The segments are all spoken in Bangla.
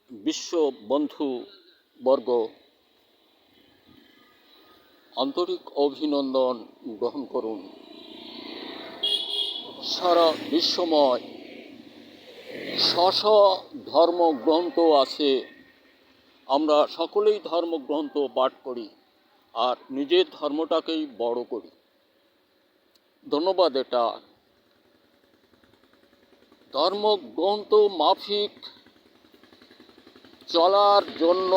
বিশ্ব বন্ধু বর্গ আন্তরিক অভিনন্দন গ্রহণ করুন। সারা বিশ্বময় স্ব ধর্মগ্রন্থ আছে। আমরা সকলেই ধর্মগ্রন্থ পাঠ করি আর নিজের ধর্মটাকেই বড় করি। ধন্যবাদ। এটা ধর্মগ্রন্থ মাফিক চলার জন্য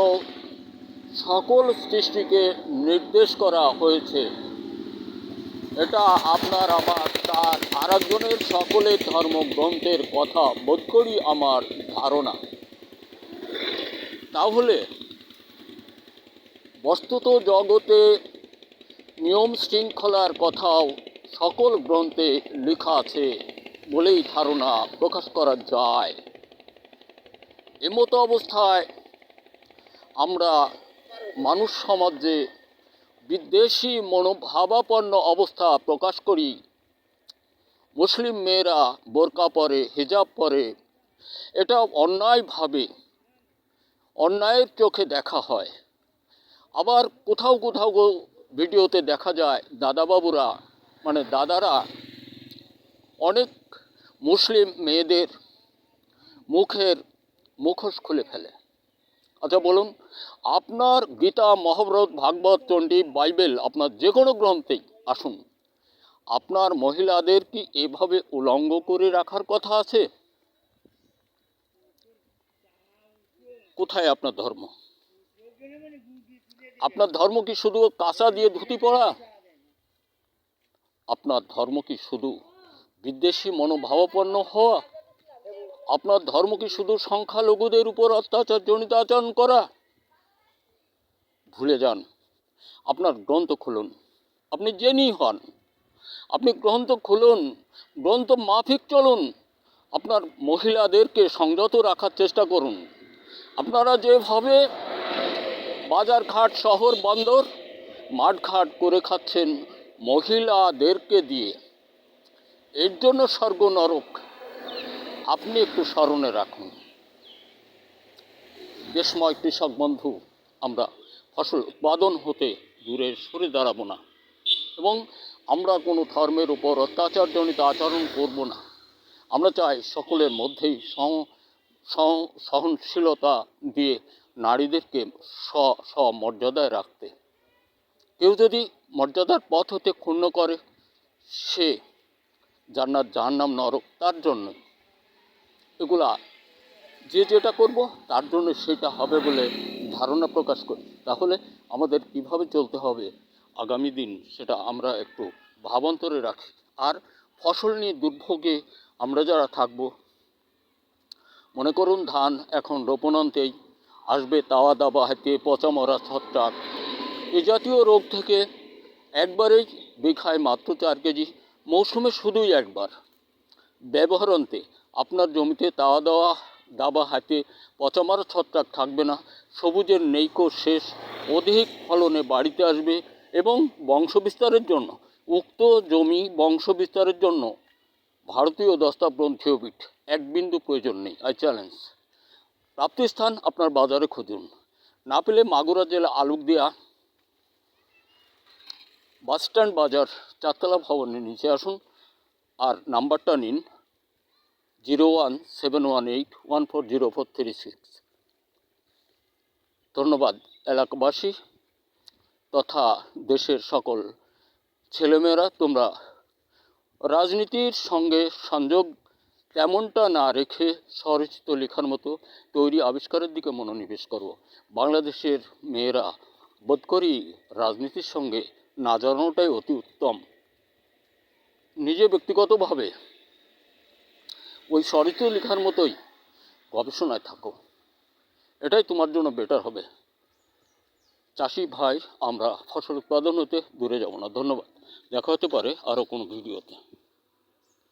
সকল সৃষ্টিকে নির্দেশ করা হয়েছে। এটা আপনার আমার তার আরেকজনের সকলের ধর্মগ্রন্থের কথা বোধ করি আমার ধারণা। তাহলে বস্তুত জগতে নিয়ম শৃঙ্খলার কথাও সকল গ্রন্থে লেখা আছে বলেই ধারণা প্রকাশ করা যায়। এমতো অবস্থায় আমরা মানুষ সমাজে বিদ্বেষী মনোভাবাপন্ন অবস্থা প্রকাশ করি। মুসলিম মেয়েরা বোরকা পরে, হিজাব পরে, এটা অন্যায়ভাবে অন্যায়ের চোখে দেখা হয়। আবার কোথাও কোথাও ভিডিওতে দেখা যায় দাদাবাবুরা মানে দাদারা অনেক মুসলিম মেয়েদের মুখের মুখোশ খুলে ফেলে। আচ্ছা বলুন, আপনার গীতা, মহাভারত, ভাগবত, চণ্ডী, বাইবেল, আপনার যে কোনো গ্রন্থেই আসুন, আপনার মহিলাদের কি এভাবে উলঙ্গ করে রাখার কথা আছে? কোথায় আপনার ধর্ম? আপনার ধর্ম কি শুধু কাঁচা দিয়ে ধুতি পরা? আপনার ধর্ম কি শুধু বিদ্বেষী মনোভাবাপন্ন হওয়া? আপনার ধর্ম কি শুধু সংখ্যালঘুদের উপর অত্যাচারজনিত আচরণ করা? ভুলে যান। আপনার গ্রন্থ খুলুন, আপনি জেনেই হন, আপনি গ্রন্থ খুলুন, গ্রন্থ মাফিক চলুন। আপনার মহিলাদেরকে সংযত রাখার চেষ্টা করুন। আপনারা যেভাবে বাজারঘাট, শহর, বন্দর, মাঠঘাট করে খাচ্ছেন মহিলাদেরকে দিয়ে, এর জন্য স্বর্গ নরক আপনি একটু স্মরণে রাখুন। দেশময় কৃষক বন্ধু, আমরা ফসল উৎপাদন হতে দূরে সরে দাঁড়াবো না এবং আমরা কোনো ধর্মের উপর অত্যাচারজনিত আচরণ করব না। আমরা চাই সকলের মধ্যেই সহনশীলতা দিয়ে নারীদেরকে মর্যাদায় রাখতে। কেউ যদি মর্যাদার পথ হতে ক্ষুণ্ণ করে, সে জান্নাত জাহান্নাম নরক তার জন্য। এগুলা যে যেটা করব তার জন্য সেটা হবে বলে ধারণা প্রকাশ করি। তাহলে আমাদের কিভাবে চলতে হবে আগামী দিন সেটা আমরা একটু ভাবান্তরে রাখি। আর ফসল নিয়ে দুর্ভোগে আমরা যারা থাকব, মনে করুন ধান এখন রোপণান্তেই, আসবে তাওয়া দাবা, হাতে পচা মরা, ছত্রাক, এ জাতীয় রোগ থেকে একবারেই বিঘায় মাত্র 4 কেজি, মৌসুমে শুধুই একবার ব্যবহারান্তে আপনার জমিতে তাওয়া দাবা, হাতে পচা মারা, ছত্রাক থাকবে না। সবুজের নৈক শেষ, অধিক ফলনে বাড়িতে আসবে এবং বংশবিস্তারের জন্য উক্ত জমি বংশবিস্তারের জন্য ভারতীয় দস্তা গ্রন্থীয় বিট এক বিন্দু প্রয়োজন নেই। I challenge. প্রাপ্তিস্থান আপনার বাজারে খুঁজুন, না পেলে মাগুরা জেলা আলুকদিয়া বাসস্ট্যান্ড বাজার 4তলা ভবনের নিচে আসুন আর নাম্বারটা নিন 01718140436। ধন্যবাদ এলাকাবাসী তথা দেশের সকল ছেলেমেয়েরা। তোমরা রাজনীতির সঙ্গে সংযোগ তেমনটা না রেখে স্বরচিত লেখার মতো তৈরি আবিষ্কারের দিকে মনোনিবেশ করো। বাংলাদেশের মেয়েরা বোধ করি রাজনীতির সঙ্গে না জানানোটাই অতি উত্তম। নিজে ব্যক্তিগতভাবে ওই স্বরচিত লেখার মতোই গবেষণায় থাকো, এটাই তোমার জন্য বেটার হবে। চাষি ভাই, আমরা ফসল উৎপাদন হতে দূরে যাব না। ধন্যবাদ। দেখা হতে পারে আরও কোনো ভিডিওতে।